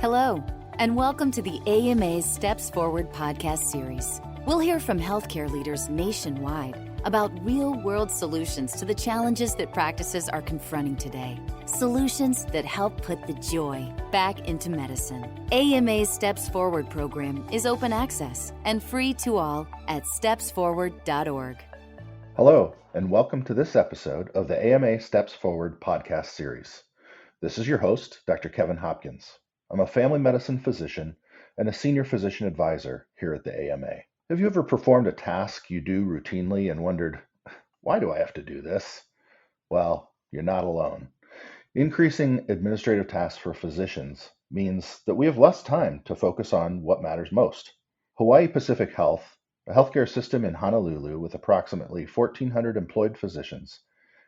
Hello, and welcome to the AMA's Steps Forward podcast series. We'll hear from healthcare leaders nationwide about real-world solutions to the challenges that practices are confronting today. Solutions that help put the joy back into medicine. AMA's Steps Forward program is open access and free to all at stepsforward.org. Hello, and welcome to this episode of the AMA Steps Forward podcast series. This is your host, Dr. Kevin Hopkins. I'm a family medicine physician and a senior physician advisor here at the AMA. Have you ever performed a task you do routinely and wondered, why do I have to do this? Well, you're not alone. Increasing administrative tasks for physicians means that we have less time to focus on what matters most. Hawaii Pacific Health, a healthcare system in Honolulu with approximately 1,400 employed physicians,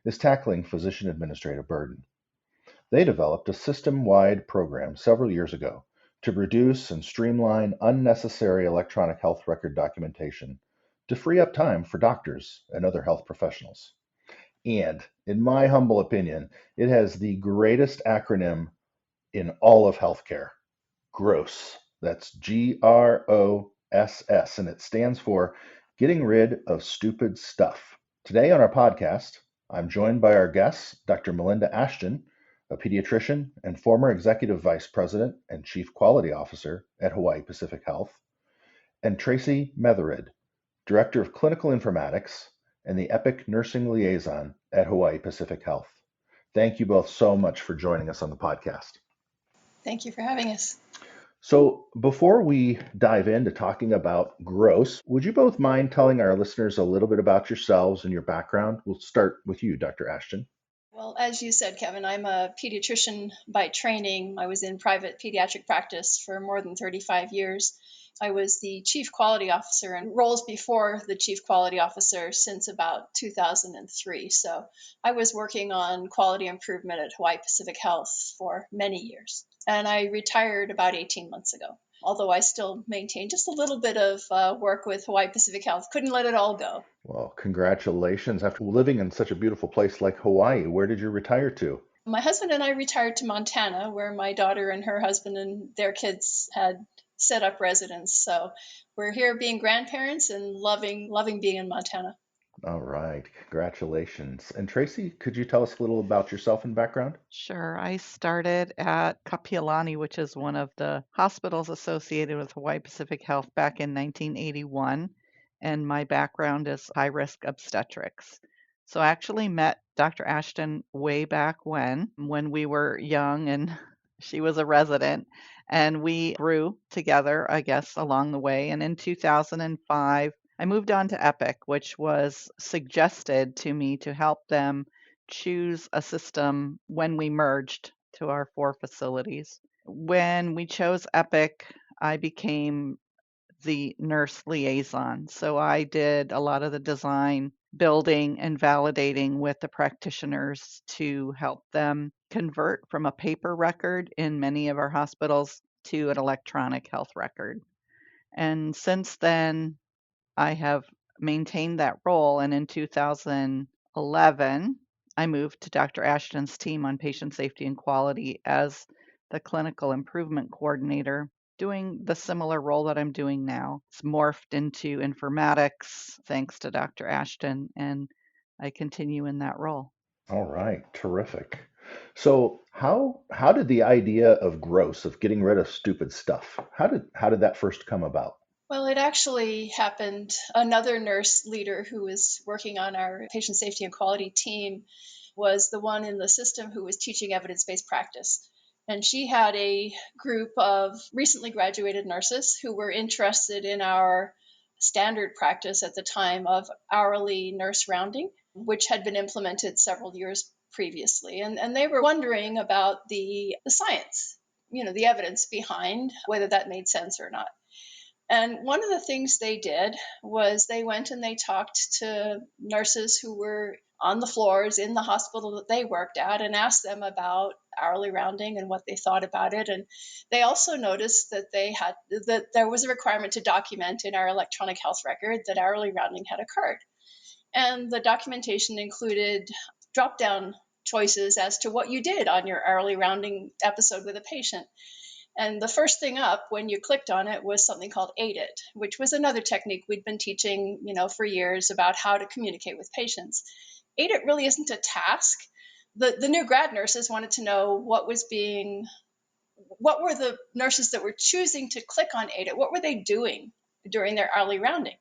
is tackling physician administrative burden. They developed a system-wide program several years ago to reduce and streamline unnecessary electronic health record documentation to free up time for doctors and other health professionals. And, in my humble opinion, it has the greatest acronym in all of healthcare, GROSS. That's GROSS, and it stands for Getting Rid of Stupid Stuff. Today on our podcast, I'm joined by our guest, Dr. Melinda Ashton, a pediatrician and former executive vice president and chief quality officer at Hawaii Pacific Health, and Tracy Methered, director of clinical informatics and the Epic Nursing Liaison at Hawaii Pacific Health. Thank you both so much for joining us on the podcast. Thank you for having us. So before we dive into talking about GROSS, would you both mind telling our listeners a little bit about yourselves and your background? We'll start with you, Dr. Ashton. Well, as you said, Kevin, I'm a pediatrician by training. I was in private pediatric practice for more than 35 years. I was the chief quality officer and roles before the chief quality officer since about 2003. So I was working on quality improvement at Hawaii Pacific Health for many years. And I retired about 18 months ago, although I still maintain just a little bit of work with Hawaii Pacific Health. Couldn't let it all go. Well, congratulations. After living in such a beautiful place like Hawaii, where did you retire to? My husband and I retired to Montana, where my daughter and her husband and their kids had set up residence. So we're here being grandparents and loving being in Montana. All right. Congratulations. And Tracy, could you tell us a little about yourself and background? Sure. I started at Kapiolani, which is one of the hospitals associated with Hawaii Pacific Health back in 1981. And my background is high-risk obstetrics. So I actually met Dr. Ashton way back when we were young and she was a resident. And we grew together, I guess, along the way. And in 2005, I moved on to Epic, which was suggested to me to help them choose a system when we merged to our 4 facilities. When we chose Epic, I became the nurse liaison. So I did a lot of the design, building, and validating with the practitioners to help them convert from a paper record in many of our hospitals to an electronic health record. And since then, I have maintained that role. And in 2011, I moved to Dr. Ashton's team on patient safety and quality as the clinical improvement coordinator, doing the similar role that I'm doing now. It's morphed into informatics thanks to Dr. Ashton, and I continue in that role. All right. Terrific. So how did the idea of GROSS, of getting rid of stupid stuff, how did that first come about? Well, it actually happened. Another nurse leader who was working on our patient safety and quality team was the one in the system who was teaching evidence-based practice. And she had a group of recently graduated nurses who were interested in our standard practice at the time of hourly nurse rounding, which had been implemented several years previously. And they were wondering about the science, the evidence behind whether that made sense or not. And one of the things they did was they went and they talked to nurses who were on the floors in the hospital that they worked at and asked them about hourly rounding and what they thought about it. And they also noticed that that there was a requirement to document in our electronic health record that hourly rounding had occurred. And the documentation included drop-down choices as to what you did on your hourly rounding episode with a patient. And the first thing up when you clicked on it was something called Aid It, which was another technique we'd been teaching, for years about how to communicate with patients. Aid It really isn't a task. The new grad nurses wanted to know what were the nurses that were choosing to click on Aid It, what were they doing during their hourly rounding?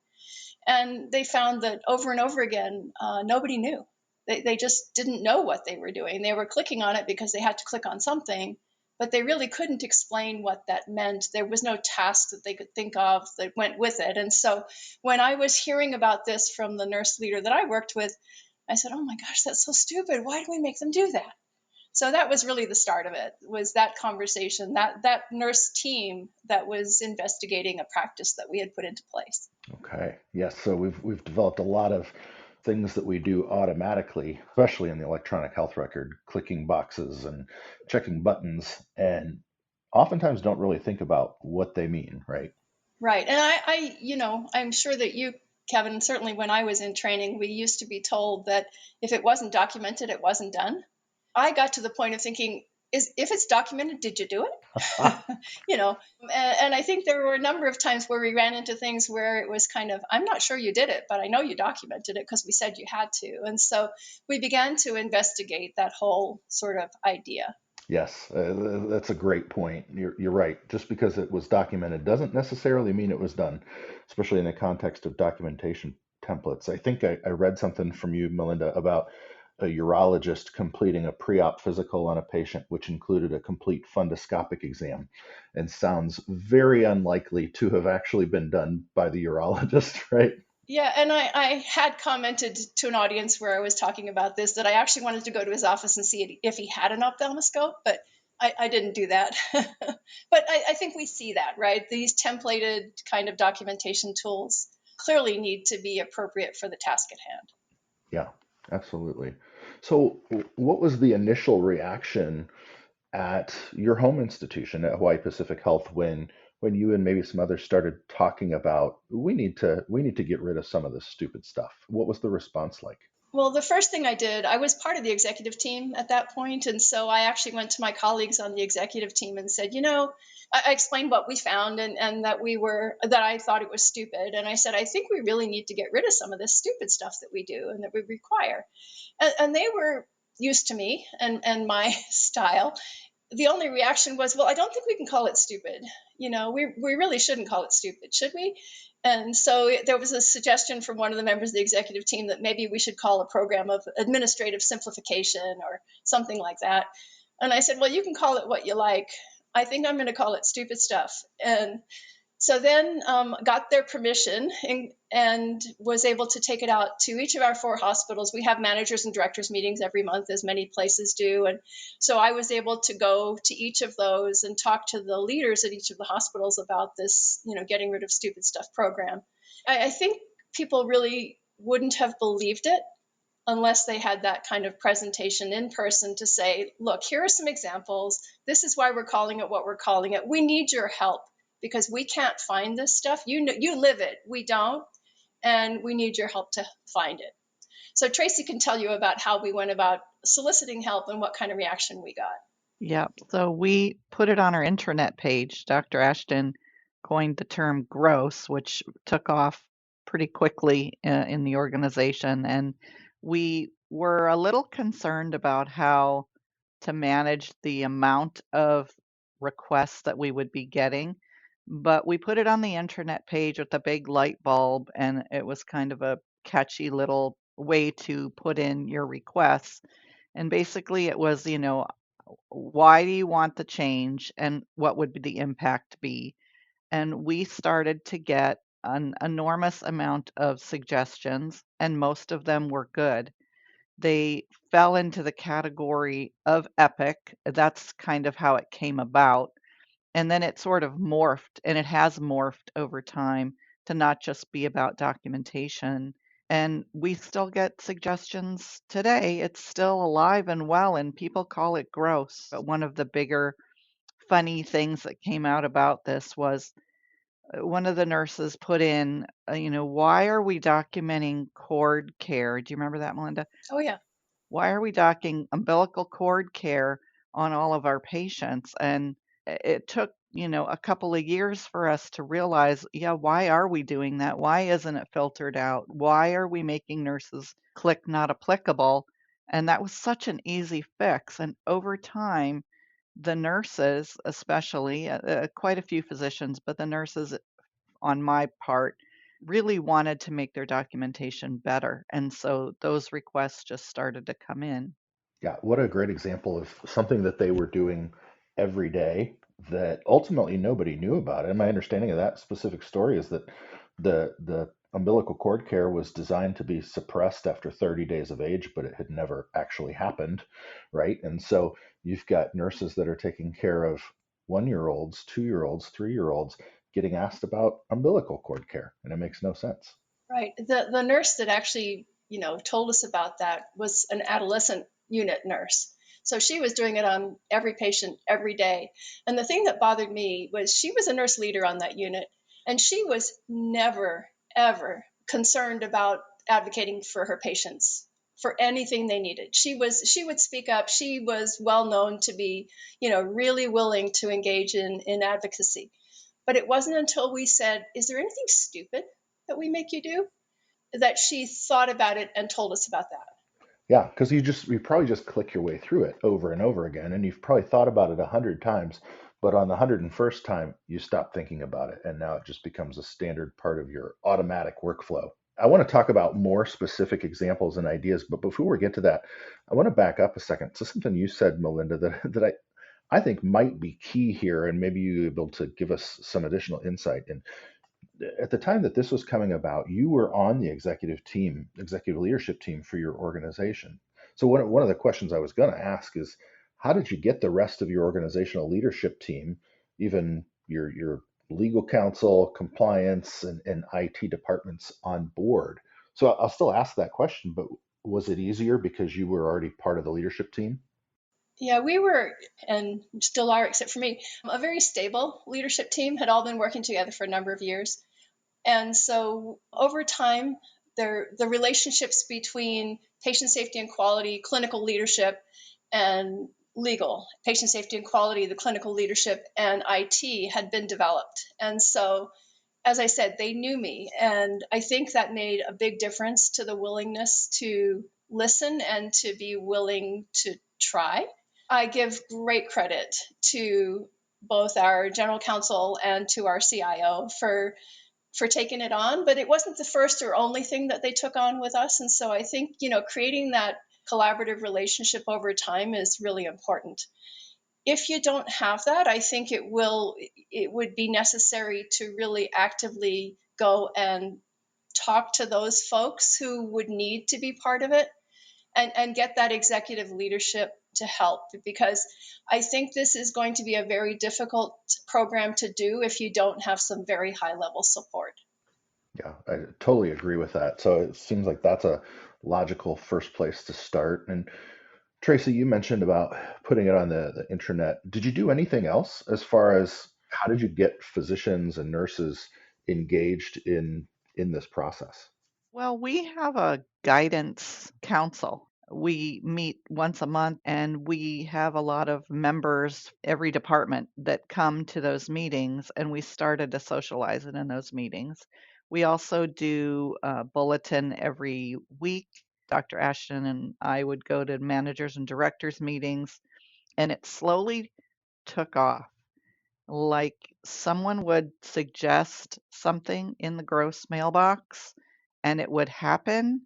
And they found that over and over again, nobody knew. They just didn't know what they were doing. They were clicking on it because they had to click on something, but they really couldn't explain what that meant. There was no task that they could think of that went with it. And so when I was hearing about this from the nurse leader that I worked with, I said, oh my gosh, that's so stupid. Why do we make them do that? So that was really the start of it, was that conversation, that nurse team that was investigating a practice that we had put into place. Okay. Yes. So we've developed a lot of things that we do automatically, especially in the electronic health record, clicking boxes and checking buttons, and oftentimes don't really think about what they mean, right? Right. And I'm sure that you, Kevin, certainly when I was in training, we used to be told that if it wasn't documented, it wasn't done. I got to the point of thinking, if it's documented, did you do it? And I think there were a number of times where we ran into things where it was kind of, I'm not sure you did it, but I know you documented it because we said you had to. And so we began to investigate that whole sort of idea. Yes, that's a great point. You're right. Just because it was documented doesn't necessarily mean it was done, especially in the context of documentation templates. I think I read something from you, Melinda, about a urologist completing a pre-op physical on a patient, which included a complete fundoscopic exam, and sounds very unlikely to have actually been done by the urologist, right? Yeah, and I had commented to an audience where I was talking about this that I actually wanted to go to his office and see if he had an ophthalmoscope, but I didn't do that. But I think we see that, right? These templated kind of documentation tools clearly need to be appropriate for the task at hand. Yeah, absolutely. So, what was the initial reaction at your home institution at Hawaii Pacific Health when you and maybe some others started talking about we need to get rid of some of this stupid stuff? What was the response like? Well, the first thing I did, I was part of the executive team at that point, and so I actually went to my colleagues on the executive team and said, I explained what we found and that I thought it was stupid. And I said, I think we really need to get rid of some of this stupid stuff that we do and that we require. And they were used to me and my style. The only reaction was, well, I don't think we can call it stupid. We really shouldn't call it stupid, should we? And so there was a suggestion from one of the members of the executive team that maybe we should call a program of administrative simplification or something like that. And I said, well, you can call it what you like. I think I'm going to call it stupid stuff. And so then got their permission and was able to take it out to each of our 4 hospitals. We have managers and directors meetings every month, as many places do. And so I was able to go to each of those and talk to the leaders at each of the hospitals about this, getting rid of stupid stuff program. I think people really wouldn't have believed it unless they had that kind of presentation in person to say, look, here are some examples. This is why we're calling it what we're calling it. We need your help because we can't find this stuff. You live it, we don't, and we need your help to find it. So Tracy can tell you about how we went about soliciting help and what kind of reaction we got. Yeah, so we put it on our intranet page. Dr. Ashton coined the term gross, which took off pretty quickly in the organization. And we were a little concerned about how to manage the amount of requests that we would be getting. But we put it on the intranet page with a big light bulb, and it was kind of a catchy little way to put in your requests. And basically, it was, why do you want the change and what would the impact be? And we started to get an enormous amount of suggestions, and most of them were good. They fell into the category of epic. That's kind of how it came about. And then it sort of morphed, and it has morphed over time to not just be about documentation. And we still get suggestions today. It's still alive and well, and people call it gross. But one of the bigger funny things that came out about this was one of the nurses put in, why are we documenting cord care? Do you remember that, Melinda? Oh, yeah. Why are we docking umbilical cord care on all of our patients? And it took a couple of years for us to realize, yeah, why are we doing that? Why isn't it filtered out? Why are we making nurses click not applicable? And that was such an easy fix. And over time, the nurses, especially, quite a few physicians, but the nurses on my part really wanted to make their documentation better. And so those requests just started to come in. Yeah, what a great example of something that they were doing every day that ultimately nobody knew about. And my understanding of that specific story is that the umbilical cord care was designed to be suppressed after 30 days of age, but it had never actually happened, right? And so you've got nurses that are taking care of 1 year olds, 2 year olds, 3 year olds getting asked about umbilical cord care, and it makes no sense. Right. The nurse that actually, told us about that was an adolescent unit nurse. So she was doing it on every patient every day. And the thing that bothered me was she was a nurse leader on that unit, and she was never, ever concerned about advocating for her patients for anything they needed. She would speak up. She was well known to be, really willing to engage in advocacy. But it wasn't until we said, "Is there anything stupid that we make you do?" that she thought about it and told us about that. Yeah, because you probably just click your way through it over and over again, and you've probably thought about it 100 times, but on the 101st time you stop thinking about it, and now it just becomes a standard part of your automatic workflow. I want to talk about more specific examples and ideas, but before we get to that, I want to back up a second to something you said, Melinda, that I think might be key here, and maybe you're able to give us some additional insight. And at the time that this was coming about, you were on the executive leadership team for your organization. So one of the questions I was going to ask is, how did you get the rest of your organizational leadership team, even your legal counsel, compliance, and IT departments on board? So I'll still ask that question, but was it easier because you were already part of the leadership team? Yeah, we were, and still are, except for me, a very stable leadership team, had all been working together for a number of years. And so over time, the relationships between patient safety and quality, clinical leadership, and legal, patient safety and quality, the clinical leadership, and IT had been developed. And so, as I said, they knew me. And I think that made a big difference to the willingness to listen and to be willing to try. I give great credit to both our general counsel and to our CIO for taking it on, but it wasn't the first or only thing that they took on with us. And so I think, creating that collaborative relationship over time is really important. If you don't have that, I think it would be necessary to really actively go and talk to those folks who would need to be part of it, and get that executive leadership to help, because I think this is going to be a very difficult program to do if you don't have some very high level support. Yeah, I totally agree with that. So it seems like that's a logical first place to start. And Tracy, you mentioned about putting it on the intranet. Did you do anything else as far as how did you get physicians and nurses engaged in this process? Well, we have a guidance council. We meet once a month and we have a lot of members, every department that come to those meetings, and we started to socialize it in those meetings. We also do a bulletin every week. Dr. Ashton and I would go to managers and directors meetings, and it slowly took off. Like someone would suggest something in the gross mailbox and it would happen.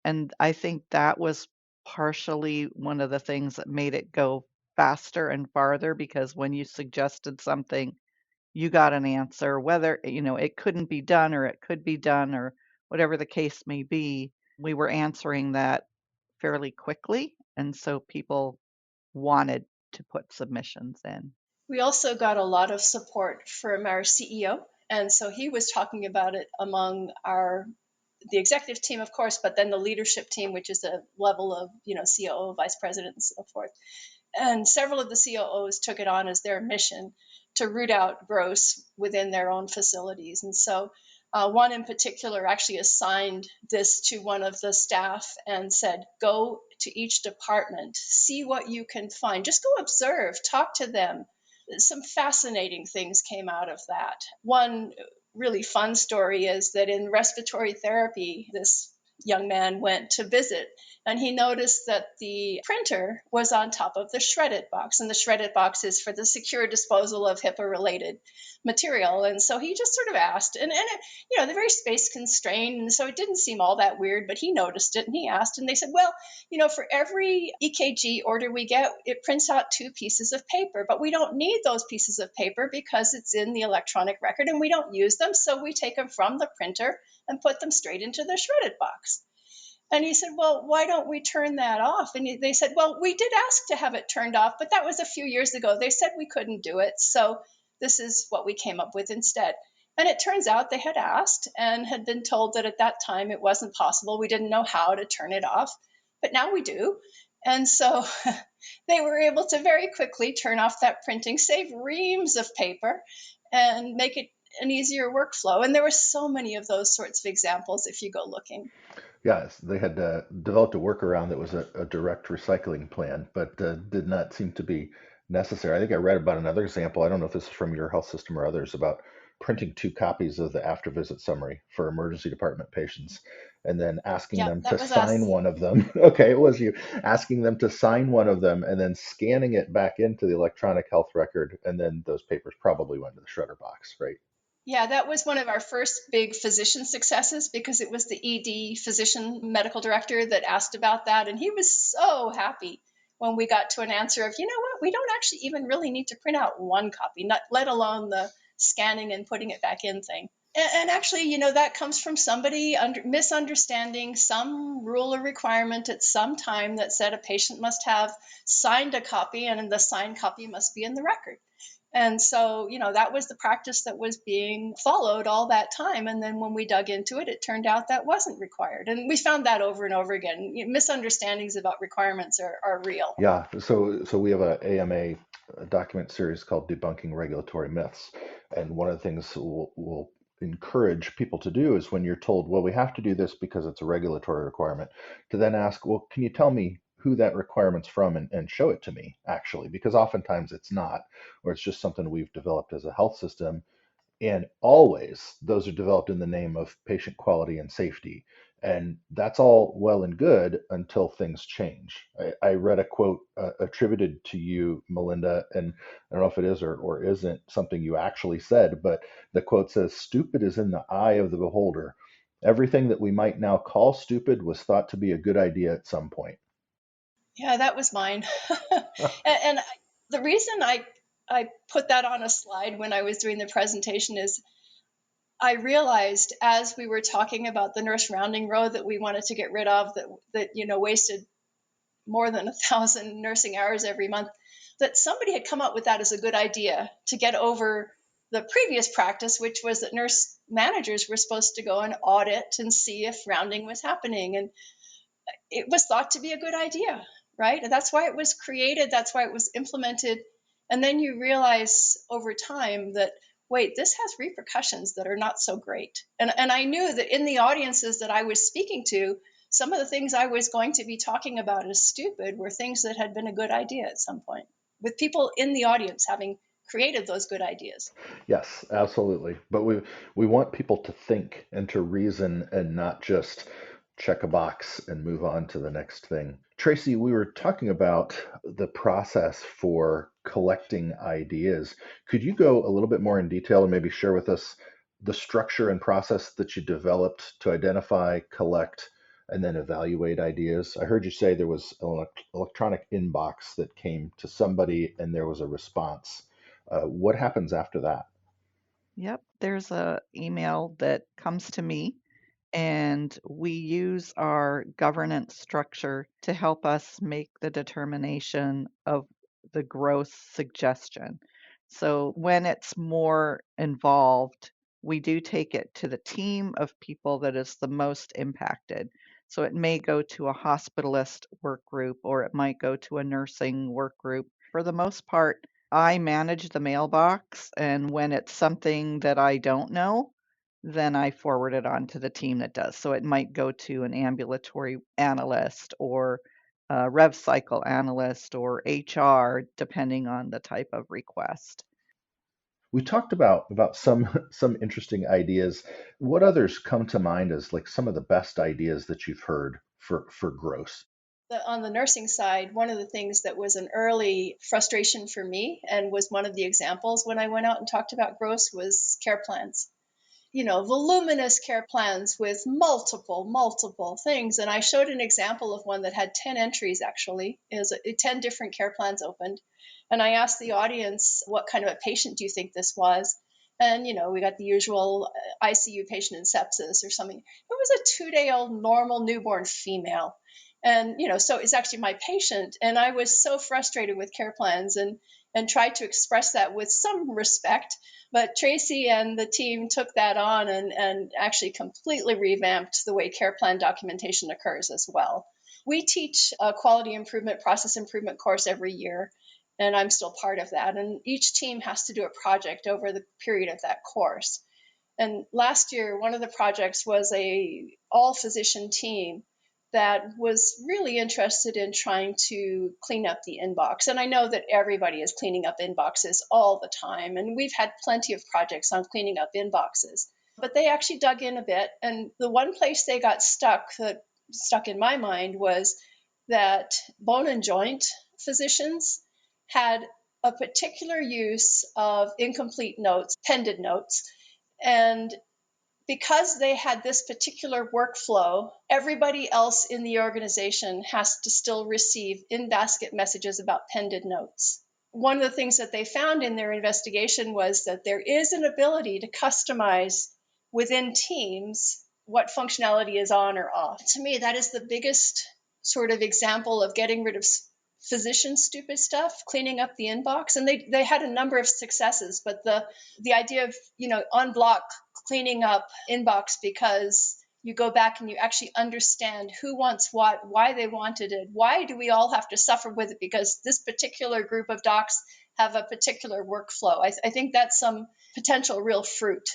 And I think that was partially one of the things that made it go faster and farther, because when you suggested something, you got an answer, whether, it couldn't be done or it could be done or whatever the case may be. We were answering that fairly quickly. And so people wanted to put submissions in. We also got a lot of support from our CEO. And so he was talking about it among the executive team, of course, but then the leadership team, which is a level of, COO, vice president, and so forth. And several of the COOs took it on as their mission to root out gross within their own facilities. And so one in particular actually assigned this to one of the staff and said, go to each department, see what you can find. Just go observe, talk to them, some fascinating things came out of that. One really fun story is that in respiratory therapy, this young man went to visit and he noticed that the printer was on top of the shredded box, and the shredded box is for the secure disposal of HIPAA related material. And so he just sort of asked, and it, they're very space constrained, and so it didn't seem all that weird, but he noticed it and he asked, and they said, well, for every EKG order we get, it prints out 2 pieces of paper, but we don't need those pieces of paper because it's in the electronic record and we don't use them. So we take them from the printer and put them straight into the shredded box. And he said, well, why don't we turn that off? And they said, well, we did ask to have it turned off, but that was a few years ago. They said we couldn't do it. So this is what we came up with instead. And it turns out they had asked and had been told that at that time it wasn't possible. We didn't know how to turn it off, but now we do. And so they were able to very quickly turn off that printing, save reams of paper, and make it an easier workflow. And there were so many of those sorts of examples if you go looking. Yes, they had developed a workaround that was a direct recycling plan, but did not seem to be necessary. I think I read about another example. I don't know if this is from your health system or others, about printing 2 copies of the after visit summary for emergency department patients and then asking Yeah, them to that was sign us. one of them. Okay, it was you asking them to sign one of them and then scanning it back into the electronic health record. And then those papers probably went to the shredder box, right? Yeah, that was one of our first big physician successes because it was the ED physician medical director that asked about that. And he was so happy when we got to an answer of, what, we don't actually even really need to print out 1 copy, not let alone the scanning and putting it back in thing. And actually, that comes from somebody misunderstanding some rule or requirement at some time that said a patient must have signed a copy and the signed copy must be in the record. And so, that was the practice that was being followed all that time. And then when we dug into it, it turned out that wasn't required. And we found that over and over again. Misunderstandings about requirements are real. Yeah, so we have a AMA document series called Debunking Regulatory Myths, and one of the things we'll encourage people to do is when you're told, well, we have to do this because it's a regulatory requirement, to then ask, well, can you tell me who that requirement's from and show it to me, actually, because oftentimes it's not, or it's just something we've developed as a health system, and always those are developed in the name of patient quality and safety. And that's all well and good until things change. I read a quote attributed to you, Melinda, and I don't know if it is or isn't something you actually said, but the quote says, stupid is in the eye of the beholder. Everything that we might now call stupid was thought to be a good idea at some point. Yeah, that was mine. And the reason I put that on a slide when I was doing the presentation is I realized as we were talking about the nurse rounding row that we wanted to get rid of, that wasted more than 1,000 nursing hours every month, that somebody had come up with that as a good idea to get over the previous practice, which was that nurse managers were supposed to go and audit and see if rounding was happening. And it was thought to be a good idea, right? And that's why it was created. That's why it was implemented. And then you realize over time that, wait, this has repercussions that are not so great. And I knew that in the audiences that I was speaking to, some of the things I was going to be talking about as stupid were things that had been a good idea at some point, with people in the audience having created those good ideas. Yes, absolutely. But we want people to think and to reason and not just check a box and move on to the next thing. Tracy, we were talking about the process for collecting ideas. Could you go a little bit more in detail and maybe share with us the structure and process that you developed to identify, collect, and then evaluate ideas? I heard you say there was an electronic inbox that came to somebody and there was a response. What happens after that? Yep, there's a email that comes to me, and we use our governance structure to help us make the determination of the growth suggestion. So when it's more involved, we do take it to the team of people that is the most impacted. So it may go to a hospitalist work group, or it might go to a nursing work group. For the most part, I manage the mailbox, and when it's something that I don't know, then I forward it on to the team that does. So it might go to an ambulatory analyst or rev cycle analyst or HR, depending on the type of request. We talked about some interesting ideas. What others come to mind as like some of the best ideas that you've heard for gross? On the nursing side, one of the things that was an early frustration for me and was one of the examples when I went out and talked about gross was care plans. Voluminous care plans with multiple things. And I showed an example of one that had 10 entries, actually. It was 10 different care plans opened. And I asked the audience, what kind of a patient do you think this was? And, we got the usual ICU patient in sepsis or something. It was a 2-day-old normal newborn female. And, so it's actually my patient. And I was so frustrated with care plans and tried to express that with some respect. But Tracy and the team took that on and actually completely revamped the way care plan documentation occurs as well. We teach a quality improvement, process improvement course every year, and I'm still part of that. And each team has to do a project over the period of that course. And last year, one of the projects was a all-physician team that was really interested in trying to clean up the inbox. And I know that everybody is cleaning up inboxes all the time, and we've had plenty of projects on cleaning up inboxes. But they actually dug in a bit, and the one place they got stuck that stuck in my mind was that bone and joint physicians had a particular use of incomplete notes, appended notes, and because they had this particular workflow, everybody else in the organization has to still receive in-basket messages about pended notes. One of the things that they found in their investigation was that there is an ability to customize within teams what functionality is on or off. To me, that is the biggest sort of example of getting rid of physician stupid stuff, cleaning up the inbox. And they had a number of successes, but the idea of, on block cleaning up inbox because you go back and you actually understand who wants what, why they wanted it, why do we all have to suffer with it because this particular group of docs have a particular workflow. I think that's some potential real fruit,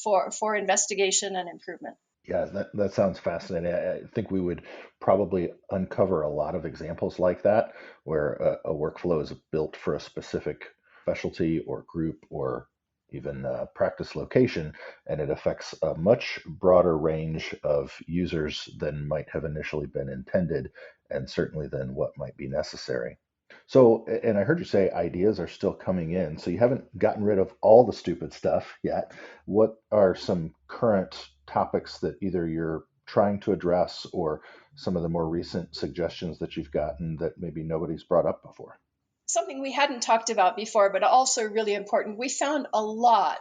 for investigation and improvement. Yeah, that sounds fascinating. I think we would probably uncover a lot of examples like that where a workflow is built for a specific specialty or group or even practice location, and it affects a much broader range of users than might have initially been intended, and certainly than what might be necessary. So, and I heard you say ideas are still coming in. So you haven't gotten rid of all the stupid stuff yet. What are some current topics that either you're trying to address or some of the more recent suggestions that you've gotten that maybe nobody's brought up before? Something we hadn't talked about before, but also really important. We found a lot,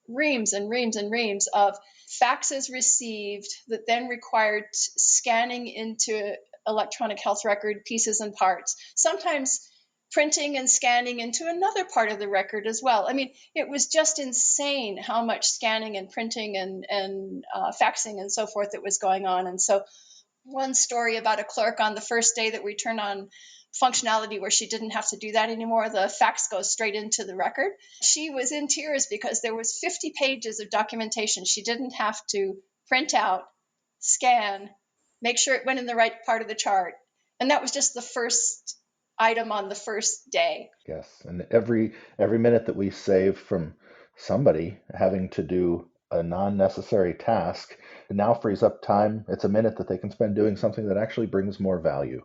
reams and reams and reams of faxes received that then required scanning into electronic health record pieces and parts, sometimes printing and scanning into another part of the record as well. I mean, it was just insane how much scanning and printing and faxing and so forth that was going on. And so one story about a clerk on the first day that we turned on functionality where she didn't have to do that anymore. The fax goes straight into the record. She was in tears because there was 50 pages of documentation she didn't have to print out, scan, make sure it went in the right part of the chart. And that was just the first item on the first day. Yes, and every minute that we save from somebody having to do a non-necessary task, it now frees up time. It's a minute that they can spend doing something that actually brings more value.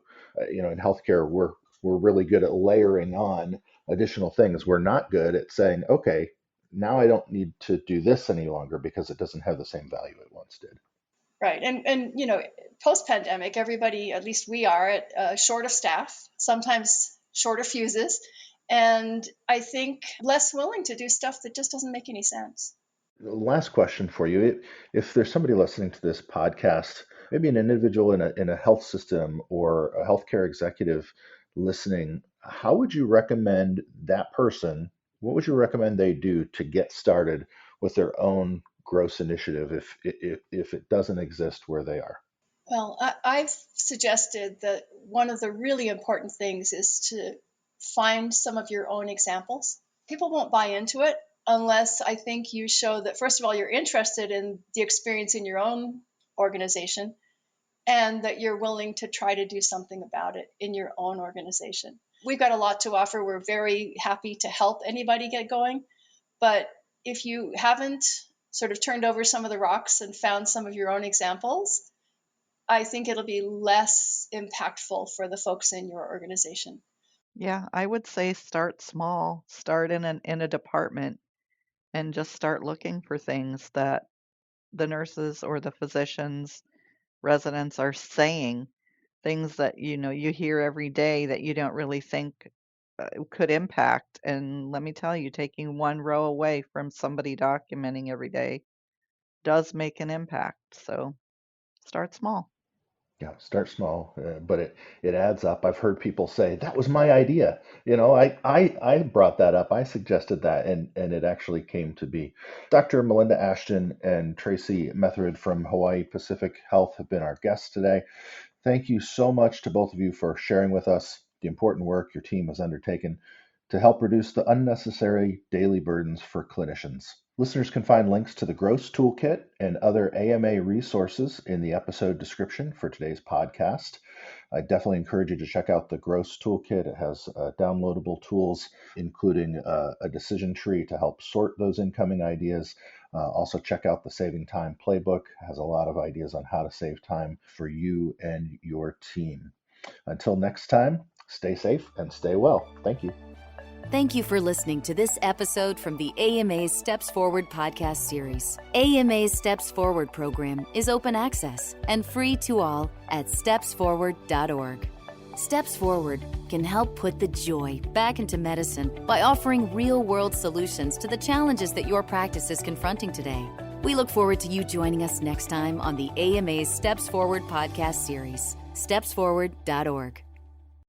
In healthcare, we're really good at layering on additional things. We're not good at saying, okay, now I don't need to do this any longer because it doesn't have the same value it once did. Right. And post-pandemic, everybody, at least we are, at short of staff, sometimes shorter fuses, and I think less willing to do stuff that just doesn't make any sense. Last question for you. If there's somebody listening to this podcast, maybe an individual in a health system or a healthcare executive listening, how would you recommend that person, what would you recommend they do to get started with their own gross initiative if it doesn't exist where they are? Well, I've suggested that one of the really important things is to find some of your own examples. People won't buy into it unless I think you show that, first of all, you're interested in the experience in your own organization, and that you're willing to try to do something about it in your own organization. We've got a lot to offer. We're very happy to help anybody get going. But if you haven't sort of turned over some of the rocks and found some of your own examples, I think it'll be less impactful for the folks in your organization. Yeah, I would say start small, start in a department and just start looking for things that the nurses or the physicians, residents are saying, things that you hear every day that you don't really think could impact. And let me tell you, taking one row away from somebody documenting every day does make an impact. So start small. Yeah, start small, but it adds up. I've heard people say that was my idea. I brought that up. I suggested that, and it actually came to be. Dr. Melinda Ashton and Tracy Methered from Hawaii Pacific Health have been our guests today. Thank you so much to both of you for sharing with us the important work your team has undertaken to help reduce the unnecessary daily burdens for clinicians. Listeners can find links to the GROSS Toolkit and other AMA resources in the episode description for today's podcast. I definitely encourage you to check out the GROSS Toolkit. It has downloadable tools, including a decision tree to help sort those incoming ideas. Also, check out the Saving Time Playbook. It has a lot of ideas on how to save time for you and your team. Until next time, stay safe and stay well. Thank you. Thank you for listening to this episode from the AMA's Steps Forward podcast series. AMA's Steps Forward program is open access and free to all at stepsforward.org. Steps Forward can help put the joy back into medicine by offering real-world solutions to the challenges that your practice is confronting today. We look forward to you joining us next time on the AMA's Steps Forward podcast series. stepsforward.org.